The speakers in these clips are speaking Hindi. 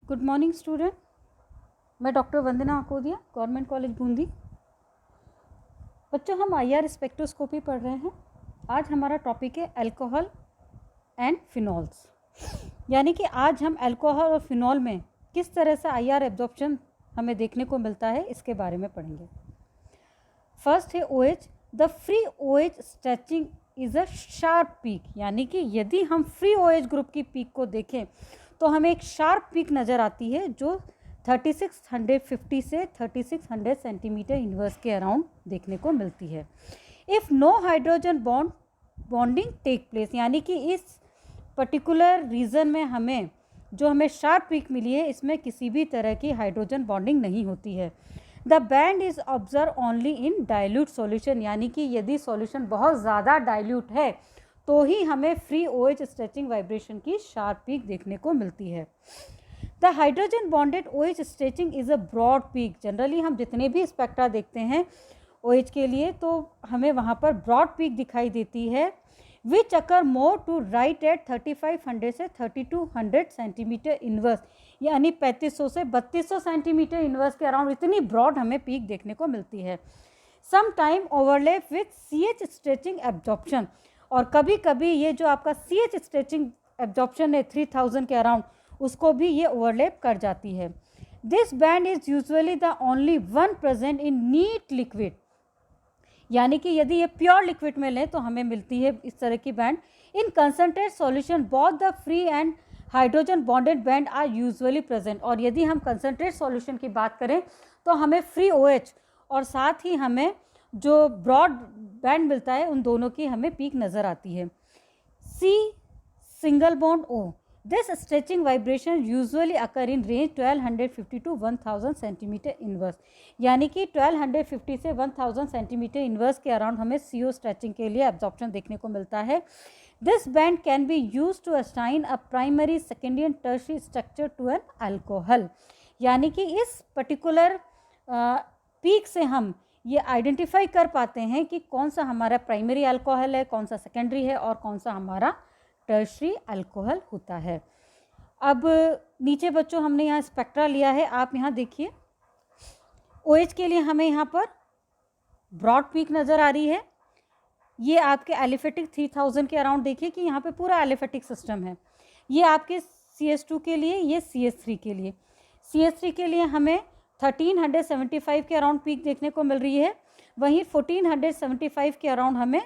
Good morning student. मैं डॉक्टर वंदना आकोदिया, गवर्नमेंट कॉलेज बूंदी। बच्चों, हम आईआर स्पेक्ट्रोस्कोपी पढ़ रहे हैं। आज हमारा टॉपिक है अल्कोहल एंड फिनॉल्स, यानी कि आज हम अल्कोहल और फिनॉल में किस तरह से आईआर एब्जॉर्प्शन हमें देखने को मिलता है इसके बारे में पढ़ेंगे। फर्स्ट है OH। The free OH stretching is a sharp peak, यानी कि यदि हम फ्री OH ग्रुप की पीक को देखें तो हमें एक शार्प पीक नज़र आती है जो 3650 से 3600 सेंटीमीटर इनवर्स के अराउंड देखने को मिलती है। If no hydrogen bonding take place, यानी कि इस पर्टिकुलर रीजन में हमें शार्प पीक मिली है, इसमें किसी भी तरह की हाइड्रोजन बॉन्डिंग नहीं होती है। The band is observe only in dilute solution, यानी कि यदि सॉल्यूशन बहुत ज़्यादा डाइल्यूट है तो ही हमें फ्री OH स्ट्रेचिंग वाइब्रेशन की शार्प पीक देखने को मिलती है। The hydrogen bonded OH stretching is a broad peak. Generally हम जितने भी स्पेक्ट्रा देखते हैं OH के लिए तो हमें वहाँ पर ब्रॉड पीक दिखाई देती है, which occur more to right at 3500 से 3200 सेंटीमीटर इनवर्स, यानी 3500 से 3200 सेंटीमीटर इनवर्स के अराउंड इतनी ब्रॉड हमें पीक देखने को मिलती है। Some time overlap with CH stretching absorption, और कभी कभी ये जो आपका CH स्ट्रेचिंग एब्जॉर्प्शन है 3000 के अराउंड, उसको भी ये ओवरलैप कर जाती है। This band is usually the only one present in neat liquid, यानी कि यदि ये प्योर लिक्विड में लें तो हमें मिलती है इस तरह की band. In concentrate solution both the free and hydrogen bonded band are usually present, और यदि हम कंसनट्रेट सॉल्यूशन की बात करें तो हमें फ्री OH और साथ ही हमें जो ब्रॉड बैंड मिलता है उन दोनों की हमें पीक नज़र आती है। C single bond O, this stretching vibration usually occur in range 1250 to 1000 centimetre inverse, यानी कि 1250 से 1000 सेंटीमीटर इनवर्स के अराउंड हमें CO स्ट्रेचिंग के लिए एब्जॉर्प्शन देखने को मिलता है। This band can be use to assign a primary secondary and tertiary structure to an alcohol, यानी कि इस पर्टिकुलर पीक से हम ये आइडेंटिफाई कर पाते हैं कि कौन सा हमारा प्राइमरी अल्कोहल है, कौन सा सेकेंडरी है और कौन सा हमारा टर्शरी अल्कोहल होता है। अब नीचे बच्चों हमने यहाँ स्पेक्ट्रा लिया है, आप यहाँ देखिए OH के लिए हमें यहाँ पर ब्रॉड पीक नज़र आ रही है। ये आपके एलिफेटिक 3000 के अराउंड देखिए कि यहाँ पे पूरा एलिफेटिक सिस्टम है। ये आपके CH2 के लिए, ये CH3 के लिए। CH3 के लिए हमें 1375 के अराउंड पीक देखने को मिल रही है, वहीं 1475 के अराउंड हमें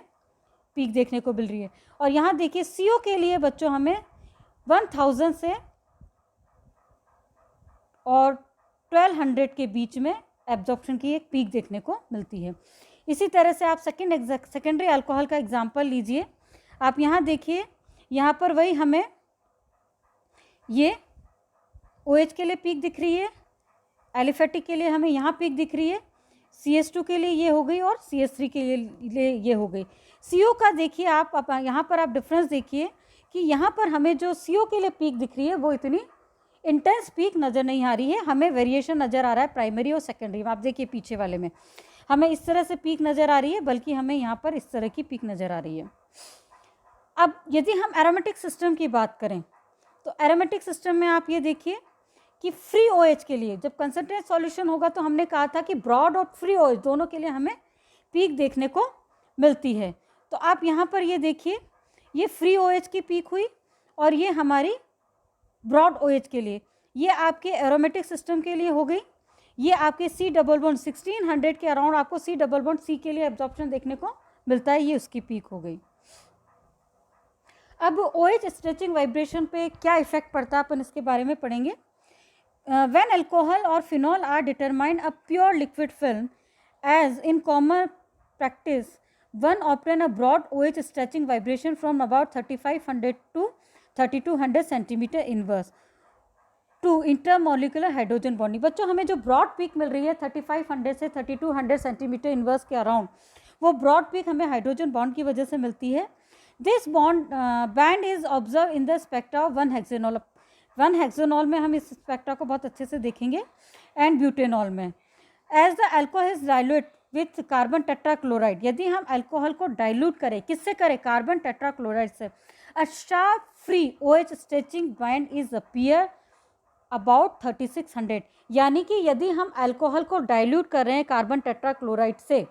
पीक देखने को मिल रही है। और यहाँ देखिए CO के लिए बच्चों हमें 1000 से और 1200 के बीच में एब्जॉर्प्शन की एक पीक देखने को मिलती है। इसी तरह से आप सेकेंडरी अल्कोहल का एग्जाम्पल लीजिए। आप यहाँ देखिए, यहाँ पर वही हमें ये OH के लिए पीक दिख रही है, एलिफेटिक के लिए हमें यहाँ पीक दिख रही है, CH2 के लिए ये हो गई और CH3 के लिए ये हो गई। CO का देखिए आप यहाँ पर आप डिफरेंस देखिए कि यहाँ पर हमें जो CO के लिए पीक दिख रही है वो इतनी इंटेंस पीक नज़र नहीं आ रही है, हमें वेरिएशन नज़र आ रहा है प्राइमरी और सेकेंडरी में। आप देखिए पीछे वाले में हमें इस तरह से पीक नज़र आ रही है, बल्कि हमें यहाँ पर इस तरह की पीक नज़र आ रही है। अब यदि हम एरोमेटिक सिस्टम की बात करें तो एरोमेटिक सिस्टम में आप ये देखिए कि फ्री OH के लिए जब कंसनट्रेट सॉल्यूशन होगा तो हमने कहा था कि ब्रॉड और फ्री OH दोनों के लिए हमें पीक देखने को मिलती है। तो आप यहाँ पर ये देखिए, ये फ्री OH की पीक हुई और ये हमारी ब्रॉड OH के लिए, ये आपके एरोमेटिक सिस्टम के लिए हो गई। ये आपके C डबल बॉन्ड 1600 के अराउंड आपको C डबल बॉन्ड C के लिए एब्जॉर्प्शन देखने को मिलता है, ये उसकी पीक हो गई। अब OH स्ट्रेचिंग वाइब्रेशन पे क्या इफेक्ट पड़ता है अपन इसके बारे में पढ़ेंगे। When alcohol or phenol are determined a pure liquid film, as in common practice, one obtain a broad OH stretching vibration from about 3500 to 3200 centimeter inverse to intermolecular hydrogen bonding। बच्चों हमें जो ब्रॉड पीक मिल रही है 3500 से 3200 सेंटीमीटर इनवर्स के अराउंड, वो ब्रॉड पीक हमें हाइड्रोजन बॉन्ड की वजह से मिलती है। This band is observe in the spectra of 1 hexanol में हम इस स्पेक्ट्रा को बहुत अच्छे से देखेंगे, एंड ब्यूटेनॉल में। As the alcohol is dilute with carbon tetrachloride, यदि हम अल्कोहल को डाइल्यूट करें, किससे करें, कार्बन टेट्राक्लोराइड से, a sharp free OH stretching band is appear about 3600, यानी कि यदि हम अल्कोहल को डाइल्यूट कर रहे हैं कार्बन टेट्राक्लोराइड से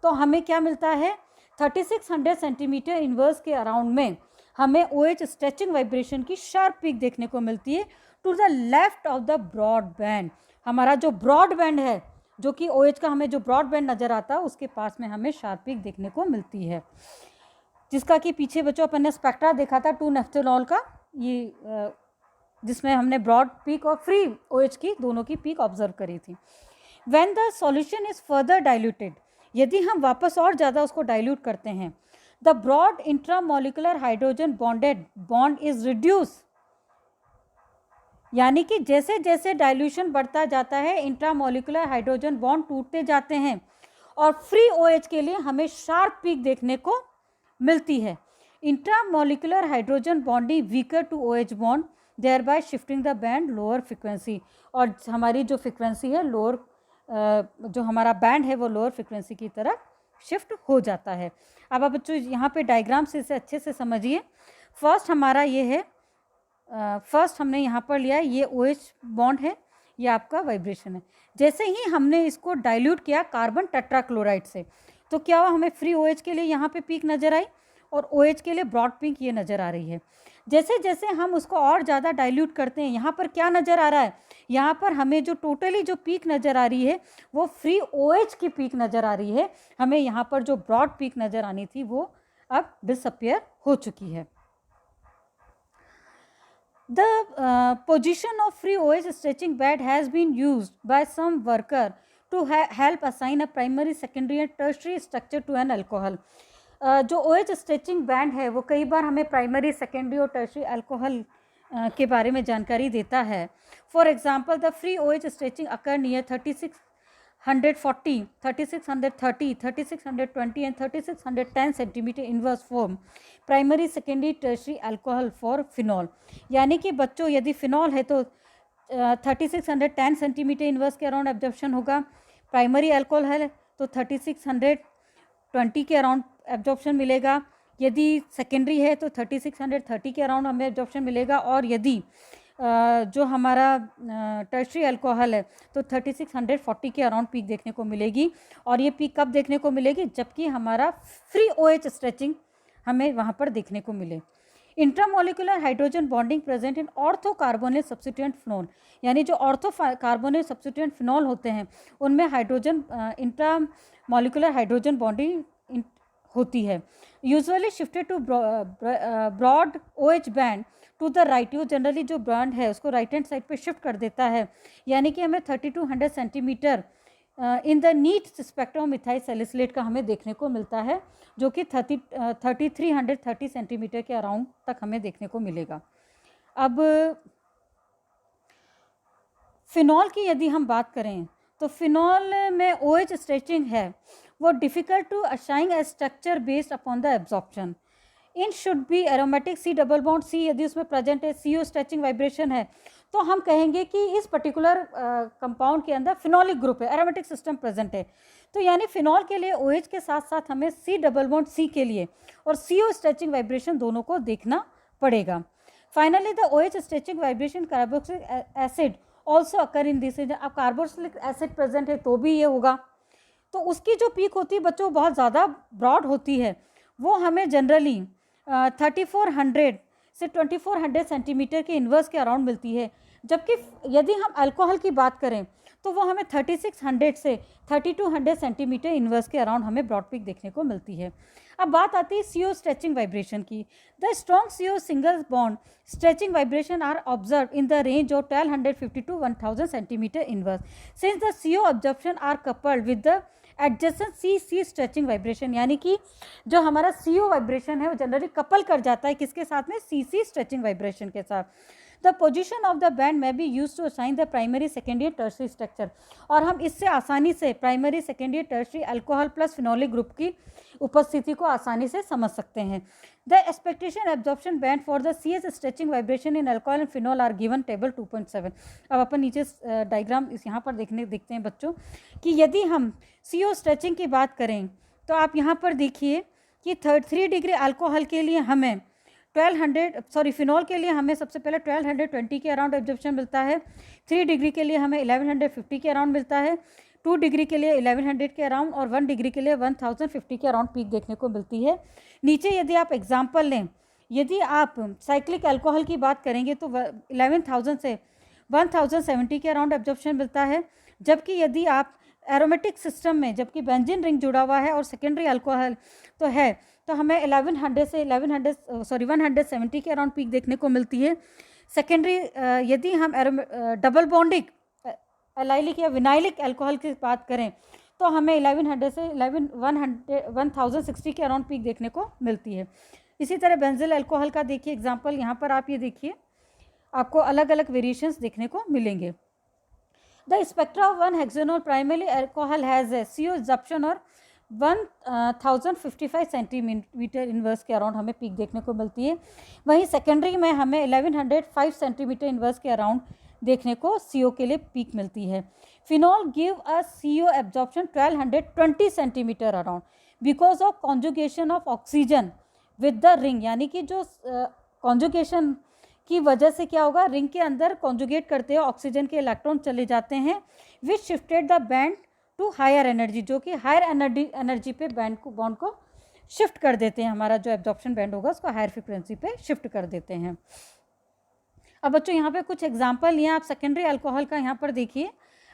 तो हमें क्या मिलता है, 3600 सेंटीमीटर इनवर्स के अराउंड में हमें OH स्ट्रेचिंग वाइब्रेशन की शार्प पीक देखने को मिलती है to the left of the broad band. हमारा जो ब्रॉड बैंड है, जो कि OH का हमें जो ब्रॉड बैंड नज़र आता है, उसके पास में हमें शार्प पीक देखने को मिलती है, जिसका कि पीछे बच्चों अपन ने स्पेक्ट्रा देखा था 2-नेफ्थेनॉल का, ये जिसमें हमने ब्रॉड पीक और फ्री OH की दोनों की पीक ऑब्जर्व करी थी। When the solution is further diluted, यदि हम वापस और ज़्यादा उसको डाइल्यूट करते हैं, the broad intramolecular hydrogen bonded bond is reduce, यानी कि जैसे जैसे डाइल्यूशन बढ़ता जाता है इंट्रामोलिकुलर हाइड्रोजन बॉन्ड टूटते जाते हैं और फ्री OH के लिए हमें शार्प पीक देखने को मिलती है। Intramolecular hydrogen bonding weaker to OH bond, thereby shifting the band lower frequency, और हमारी जो फ्रिक्वेंसी है लोअर, जो हमारा बैंड है वो लोअर फ्रिक्वेंसी की तरफ शिफ्ट हो जाता है। अब आप बच्चों यहाँ पे डायग्राम से इसे अच्छे से समझिए। फर्स्ट हमारा ये है, फर्स्ट हमने यहाँ पर लिया है, ये OH बॉन्ड है, ये आपका वाइब्रेशन है। जैसे ही हमने इसको डाइल्यूट किया कार्बन टेट्राक्लोराइड से, तो क्या हुआ, हमें फ्री OH के लिए यहाँ पे पीक नज़र आई और OH के लिए ब्रॉड पीक ये नज़र आ रही है। जैसे जैसे हम उसको और ज़्यादा डाइल्यूट करते हैं, यहाँ पर क्या नज़र आ रहा है, यहाँ पर हमें जो टोटली जो पीक नज़र आ रही है वो फ्री OH की पीक नज़र आ रही है। हमें यहाँ पर जो ब्रॉड पीक नज़र आनी थी वो अब डिसअपियर हो चुकी है। The position of free OH stretching band has been used by some worker to help assign a primary, secondary and tertiary structure to an alcohol. जो OH स्ट्रेचिंग बैंड है वो कई बार हमें प्राइमरी, सेकेंडरी और टर्शरी अल्कोहल के बारे में जानकारी देता है। For example, the free OH stretching occur near 3640, 3630, 3620 and 3610 centimetre inverse form primary, secondary, tertiary alcohol for phenol. यानी कि बच्चों यदि फिनॉल है तो 3610 सेंटीमीटर इनवर्स के अराउंड एब्जॉर्प्शन होगा, प्राइमरी अल्कोहल है तो 3620 के अराउंड एब्जॉर्प्शन मिलेगा, यदि सेकेंडरी है तो 3630 के अराउंड हमें एब्जॉर्प्शन मिलेगा, और यदि जो हमारा टर्शरी अल्कोहल है तो 3640 के अराउंड पीक देखने को मिलेगी। और ये पीक कब देखने को मिलेगी, जबकि हमारा फ्री OH स्ट्रेचिंग हमें वहाँ पर देखने को मिले। Intramolecular hydrogen bonding present in ortho carbonate substituent phenol, यानी जो ऑर्थो कार्बोनेट सब्स्टिट्यूएंट फिनॉल होते हैं उनमें हाइड्रोजन इंट्रामोलिकुलर हाइड्रोजन बॉन्डिंग होती है। Usually shifted to broad OH band to the right, you generally जो बैंड है उसको राइट हैंड साइड पे शिफ्ट कर देता है, यानी कि हमें 3200 centimetre in the neat spectrum methyl salicylate का हमें देखने को मिलता है, जो कि 3330 सेंटीमीटर के अराउंड तक हमें देखने को मिलेगा। अब फिनॉल की यदि हम बात करें तो फिनॉल में OH स्ट्रेचिंग है वो difficult to assign a structure based upon the absorption. In should be aromatic C double bond C, यदि उसमें प्रेजेंट है, CO स्ट्रेचिंग वाइब्रेशन है, तो हम कहेंगे कि इस पर्टिकुलर कंपाउंड के अंदर फिनॉलिक ग्रुप है, एरोमेटिक सिस्टम प्रेजेंट है। तो यानी फिनॉल के लिए OH के साथ साथ हमें C डबल बॉन्ड C के लिए और CO स्ट्रेचिंग वाइब्रेशन दोनों को देखना पड़ेगा। Finally the OH stretching vibration carboxylic acid also occur in this. अब कार्बोक्सिलिक एसिड प्रेजेंट है तो भी ये होगा, तो उसकी जो पीक होती है बच्चों बहुत ज़्यादा ब्रॉड होती है, वो हमें जनरली 3400 से 2400 सेंटीमीटर के इन्वर्स के अराउंड मिलती है, जबकि यदि हम अल्कोहल की बात करें तो वो हमें 3600 से 3200 सेंटीमीटर इन्वर्स के अराउंड हमें ब्रॉड पीक देखने को मिलती है। अब बात आती है CO स्ट्रेचिंग वाइब्रेशन की। The strong CO single bond stretching vibration are observe in the range of 1250 to 1000 centimetre inverse, since the CO absorption are coupled with the adjacent C stretching vibration, यानी कि जो हमारा CO वाइब्रेशन है वो जनरली कपल कर जाता है किसके साथ में, C स्ट्रेचिंग वाइब्रेशन के साथ। The position of the band may be use to assign the primary, secondary, tertiary structure, और हम इससे आसानी से primary, secondary, tertiary alcohol plus phenolic group की उपस्थिति को आसानी से समझ सकते हैं। The expectation absorption band for the CS stretching vibration in alcohol and phenol are given table 2.7। अब अपन नीचे डायग्राम इस यहाँ पर देखते हैं बच्चों कि यदि हम CO स्ट्रेचिंग की बात करें तो आप यहाँ पर देखिए कि 3 डिग्री अल्कोहल के लिए हमें फिनॉल के लिए हमें सबसे पहले 1220 के अराउंड एब्जॉर्प्शन मिलता है। 3 डिग्री के लिए हमें 1150 के अराउंड मिलता है। 2 डिग्री के लिए 1100 के अराउंड और 1 डिग्री के लिए 1050 के अराउंड पीक देखने को मिलती है। नीचे यदि आप एग्जाम्पल लें, यदि आप साइक्लिक अल्कोहल की बात करेंगे तो 11,000 से 1070 के अराउंड एब्जॉर्प्शन मिलता है। जबकि यदि आप एरोमेटिक सिस्टम में, जबकि बेंजीन रिंग जुड़ा हुआ है और सेकेंडरी अल्कोहल तो है, तो हमें 1,100 से 170 के अराउंड पीक देखने को मिलती है। सेकेंडरी यदि हम डबल बॉन्डिक एलाइलिक या विनाइलिक अल्कोहल की बात करें तो हमें 1100 से 1060 के अराउंड पीक देखने को मिलती है। इसी तरह बेंजिल अल्कोहल का देखिए एग्जांपल, यहाँ पर आप ये देखिए, आपको अलग अलग वेरिएशंस देखने को मिलेंगे। The spectra of 1 hexanol primary alcohol has a CO absorption और 1055 सेंटीमीटर इन्वर्स के अराउंड हमें पीक देखने को मिलती है। वहीं सेकेंडरी में हमें 1105 सेंटीमीटर इन्वर्स के अराउंड देखने को CO के लिए पीक मिलती है। Phenol give a CO absorption 1220 centimetre around because of conjugation of oxygen with the ring, यानी कि जो कॉन्जुगेशन की वजह से क्या होगा, रिंग के अंदर कॉन्जुगेट करते हुए ऑक्सीजन के इलेक्ट्रॉन चले जाते हैं, which shifted the band to higher energy, जो कि हायर एनर्जी पे बॉन्ड को शिफ्ट कर देते हैं। हमारा जो एब्जॉर्प्शन बैंड होगा उसको हायर फ्रिक्वेंसी पे शिफ्ट कर देते हैं। अब बच्चों यहाँ पे कुछ एग्जांपल लिए, आप सेकेंडरी अल्कोहल का यहाँ पर देखिए,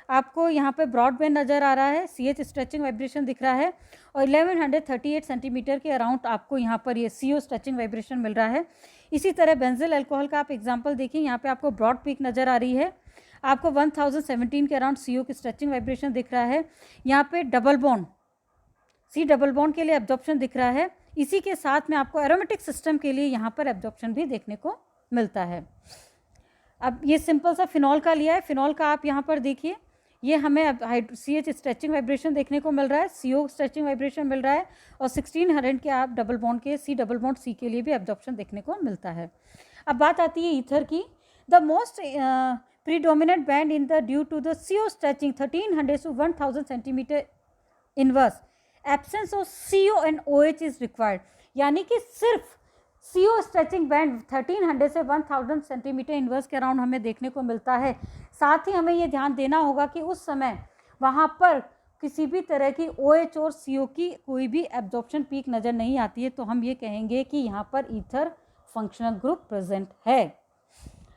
आपको यहाँ पे ब्रॉड बैंड नज़र आ रहा है, CH स्ट्रेचिंग वाइब्रेशन दिख रहा है और 1138 सेंटीमीटर के अराउंड आपको यहाँ पर ये CO स्ट्रेचिंग वाइब्रेशन मिल रहा है। इसी तरह बेंजिल अल्कोहल का आप एग्जांपल देखिए, यहाँ पे आपको ब्रॉड पीक नज़र आ रही है, आपको 1017 के अराउंड CO की स्ट्रेचिंग वाइब्रेशन दिख रहा है। यहाँ पे double bond C double bond के लिए एब्जॉर्प्शन दिख रहा है। इसी के साथ में आपको एरोमेटिक सिस्टम के लिए यहाँ पर एब्जॉर्प्शन भी देखने को मिलता है। अब ये सिंपल सा फिनॉल का लिया है, फिनॉल का आप यहाँ पर देखिए, ये हमें CH स्ट्रेचिंग वाइब्रेशन देखने को मिल रहा है, CO स्ट्रेचिंग वाइब्रेशन मिल रहा है और 1600 के आप डबल बॉन्ड के C डबल बॉन्ड C के लिए भी एब्जॉर्प्शन देखने को मिलता है। अब बात आती है ईथर की। The most predominant band in the due to the CO stretching 1300 to 1000 centimeter inverse, absence of CO and OH is required, यानी कि सिर्फ CO स्ट्रेचिंग बैंड 1300 से 1000 सेंटीमीटर इन्वर्स के अराउंड हमें देखने को मिलता है। साथ ही हमें ये ध्यान देना होगा कि उस समय वहाँ पर किसी भी तरह की OH और CO की कोई भी एब्जॉर्प्शन पीक नज़र नहीं आती है, तो हम ये कहेंगे कि यहाँ पर ईथर फंक्शनल ग्रुप प्रेजेंट है।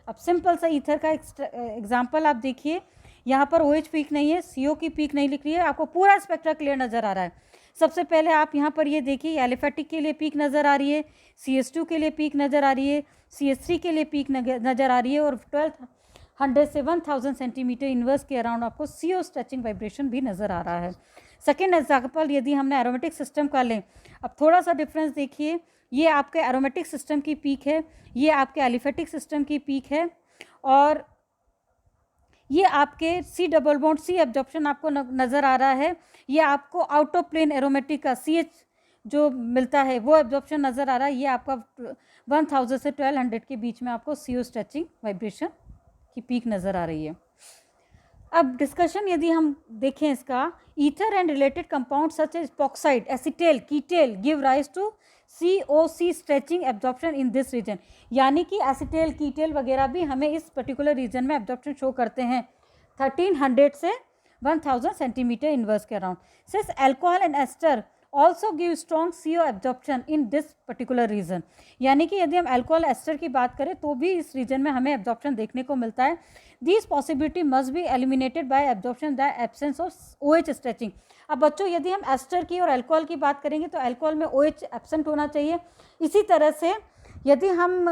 अब सिंपल सा ईथर का एग्जाम्पल आप देखिए, यहाँ पर OH पीक नहीं है, CO की पीक नहीं लिख रही है, आपको पूरा स्पेक्ट्रा क्लियर नज़र आ रहा है। सबसे पहले आप यहाँ पर ये देखिए, एलिफेटिक के लिए पीक नज़र आ रही है, CH2 के लिए पीक नज़र आ रही है, CH3 के लिए पीक नज़र आ रही है और 1200 से 1000 सेंटीमीटर इन्वर्स के अराउंड आपको CO स्ट्रेचिंग वाइब्रेशन भी नज़र आ रहा है। सेकेंड एग्जाम्पल यदि हमने एरोमेटिक सिस्टम का लें, अब थोड़ा सा डिफरेंस देखिए, ये आपके एरोमेटिक सिस्टम की पीक है, ये आपके एलिफेटिक सिस्टम की पीक है और ये आपके C double bond C absorption आपको नज़र आ रहा है, ये आपको आउट ऑफ प्लेन एरोमेटिक का CH जो मिलता है वो एब्जॉर्प्शन नज़र आ रहा है। ये आपका 1000 से 1200 के बीच में आपको CO स्ट्रेचिंग वाइब्रेशन की पीक नज़र आ रही है। अब डिस्कशन यदि हम देखें इसका, ether and related compound such as epoxide, acetal, ketal give rise to COC stretching absorption in this region, यानी कि एसिटेल, कीटेल वगैरह भी हमें इस पर्टिकुलर रीजन में एब्जॉर्प्शन शो करते हैं 1300 से 1000 सेंटीमीटर इन्वर्स के around. Since alcohol and ester also give strong CO absorption in this particular region, यानी कि यदि हम अल्कोहल एस्टर की बात करें तो भी इस रीजन में हमें एब्जॉर्प्शन देखने को मिलता है। This possibility must be eliminated bye absorption the absence of OH stretching. अब बच्चों यदि हम एस्टर की और अल्कोहल की बात करेंगे तो अल्कोहल में OH एब्सेंट होना चाहिए। इसी तरह से यदि हम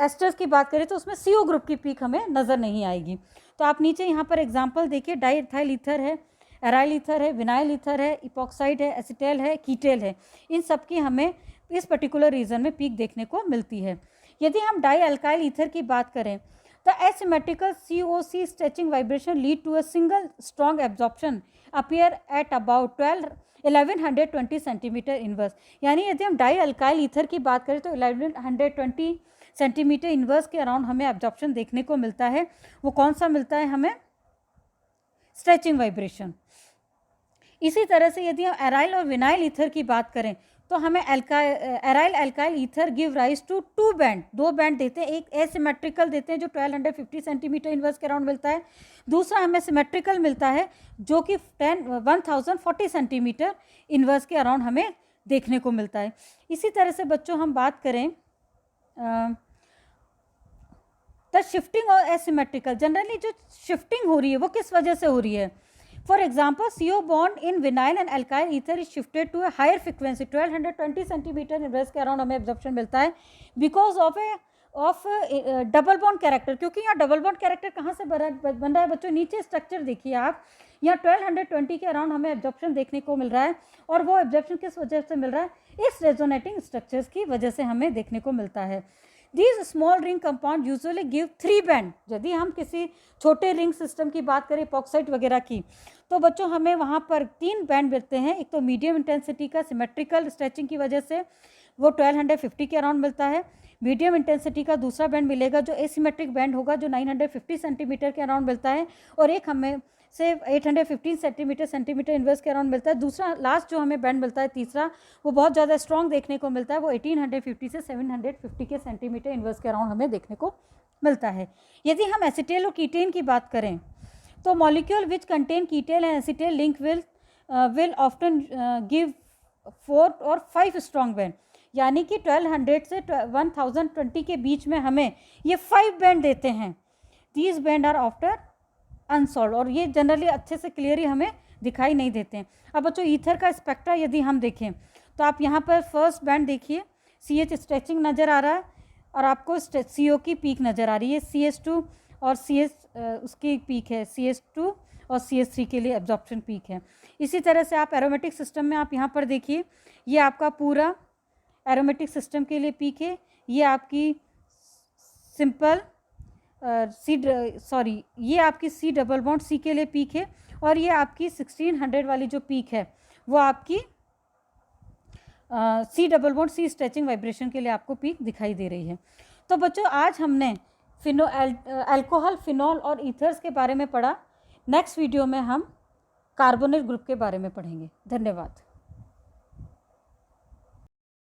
एस्टर्स की बात करें तो उसमें CO ग्रुप की पीक हमें नज़र नहीं आएगी। तो आप नीचे यहाँ पर एग्जाम्पल देखिए, डाइएथाइल ईथर है, एराइल ईथर है, विनाइल ईथर है, इपॉक्साइड है, एसिटेल है, कीटेल है, इन सब की हमें इस पर्टिकुलर रीजन में पीक देखने को मिलती है। यदि हम डाई अल्काइल ईथर की बात करें तो asymmetrical COC stretching vibration lead to a single strong absorption appear at about 1120 centimetre inverse, यानी यदि हम डाई अल्काइल ईथर की बात करें तो 1120 सेंटीमीटर इन्वर्स के अराउंड हमें एब्जॉर्प्शन देखने को मिलता है। वो कौन सा मिलता है हमें? Stretching vibration. इसी तरह से यदि हम एराइल और विनाइल ईथर की बात करें तो हमें aryl alkyl ether give rise to 2 band, 2 band देते हैं। एक एसिमेट्रिकल देते हैं जो 1250 सेंटीमीटर इन्वर्स के अराउंड मिलता है, दूसरा हमें सिमेट्रिकल मिलता है जो कि 1040 सेंटीमीटर इन्वर्स के अराउंड हमें देखने को मिलता है। इसी तरह से बच्चों हम बात करें द शिफ्टिंग और एसिमेट्रिकल, जनरली जो शिफ्टिंग हो रही है वो किस वजह से हो रही है। For example CO bond in vinyl and alkyl ether is shifted to a higher frequency, 1220 centimetre inverse के अराउंड हमें एब्जॉर्प्शन मिलता है because of double bond character. क्योंकि यहाँ डबल बॉन्ड कैरेक्टर कहाँ से बन रहा है बच्चों, नीचे स्ट्रक्चर देखिए आप, यहाँ 1220 के अराउंड हमें एब्जॉर्प्शन देखने को मिल रहा है, और वो एब्जॉर्प्शन किस वजह से मिल रहा है, इस रेजोनेटिंग स्ट्रक्चर्स की वजह से हमें देखने को मिलता है। These small ring compound usually give 3 band. यदि हम किसी छोटे रिंग सिस्टम की बात करें एपॉक्साइड वगैरह की, तो बच्चों हमें वहाँ पर 3 बैंड मिलते हैं। एक तो मीडियम इंटेंसिटी का सिमेट्रिकल स्ट्रेचिंग की वजह से वो 1250 के अराउंड मिलता है। मीडियम इंटेंसिटी का दूसरा बैंड मिलेगा जो एसिमेट्रिक बैंड होगा, जो 950 सेंटीमीटर के अराउंड मिलता है, और एक हमें से 815 सेंटीमीटर इन्वर्स के अराउंड मिलता है। दूसरा लास्ट जो हमें बैंड मिलता है तीसरा, वो बहुत ज़्यादा स्ट्रॉन्ग देखने को मिलता है, वो 1850 से 750 के सेंटीमीटर इन्वर्स के अराउंड हमें देखने को मिलता है। यदि हम एसिटेल और कीटेन की बात करें तो molecule which contain ketal and acetal link will often give 4 और 5 स्ट्रॉन्ग बैंड, यानी कि 1200 से 1020 के बीच में हमें ये 5 बैंड देते हैं। These band are after unsolved, और ये जनरली अच्छे से क्लियरली हमें दिखाई नहीं देते हैं। अब बच्चों ईथर का स्पेक्ट्रा यदि हम देखें तो आप यहाँ पर फर्स्ट बैंड देखिए, CH स्ट्रेचिंग नज़र आ रहा है, और आपको CO की पीक नज़र आ रही है। CH2 और CS उसकी पीक है, CH2 और CH3 के लिए एब्जॉर्प्शन पीक है। इसी तरह से आप एरोमेटिक सिस्टम में आप यहाँ पर देखिए, ये आपका पूरा एरोमेटिक सिस्टम के लिए पीक है, ये आपकी सिंपल ये आपकी C डबल बॉन्ड C के लिए पीक है, और ये आपकी 1600 वाली जो पीक है वो आपकी C double bond C stretching vibration के लिए आपको पीक दिखाई दे रही है। तो बच्चों आज हमने अल्कोहल, फिनॉल और ईथर्स के बारे में पढ़ा। नेक्स्ट वीडियो में हम कार्बोनिल ग्रुप के बारे में पढ़ेंगे। धन्यवाद।